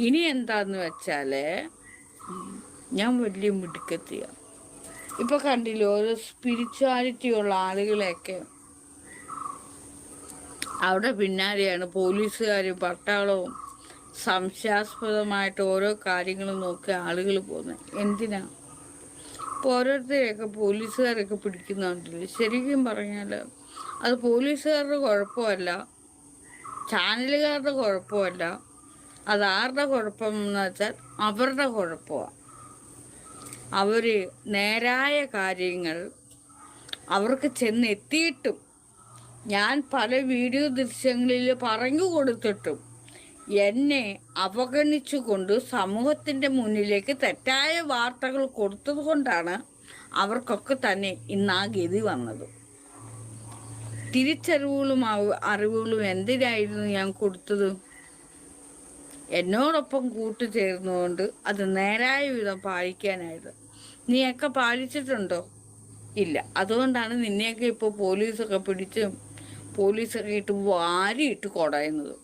ഇനി എന്താന്ന് വെച്ചാൽ ഞാൻ വലിയ മിടുക്കത്തിയാണ്. ഇപ്പോൾ കണ്ടില്ലേ ഓരോ സ്പിരിച്വാലിറ്റി ഉള്ള ആളുകളെയൊക്കെ അവിടെ പിന്നാലെയാണ് പോലീസുകാരും പട്ടാളവും സംശയാസ്പദമായിട്ട് ഓരോ കാര്യങ്ങളും നോക്കി ആളുകൾ പോകുന്നത്. എന്തിനാ? ഇപ്പോൾ ഓരോരുത്തരെയൊക്കെ പോലീസുകാരൊക്കെ പിടിക്കുന്നുണ്ടല്ലോ. ശരിക്കും പറഞ്ഞാൽ അത് പോലീസുകാരുടെ കുഴപ്പമല്ല, ചാനലുകാരുടെ കുഴപ്പമല്ല, അതാരുടെ കുഴപ്പമെന്ന് വെച്ചാൽ അവരുടെ കുഴപ്പമാണ്. അവർ നേരായ കാര്യങ്ങൾ അവർക്ക് ചെന്നെത്തിയിട്ടും ഞാൻ പല വീഡിയോ ദൃശ്യങ്ങളിൽ പറഞ്ഞു കൊടുത്തിട്ടും എന്നെ അവഗണിച്ചുകൊണ്ട് സമൂഹത്തിൻ്റെ മുന്നിലേക്ക് തെറ്റായ വാർത്തകൾ കൊടുത്തത് കൊണ്ടാണ് അവർക്കൊക്കെ തന്നെ ഇന്ന് ആ ഗതി വന്നത്. തിരിച്ചറിവുകളും അറിവുകളും എന്തിനായിരുന്നു ഞാൻ കൊടുത്തത്? എന്നോടൊപ്പം കൂട്ടുചേർന്നുകൊണ്ട് അത് നേരായ വിധം പാലിക്കാനായത്. നീയൊക്കെ പാലിച്ചിട്ടുണ്ടോ? ഇല്ല. അതുകൊണ്ടാണ് നിന്നെയൊക്കെ ഇപ്പോൾ പോലീസൊക്കെ പിടിച്ചും പോലീസൊക്കെ ഇട്ട് വാരിയിട്ട് കുടയുന്നത്.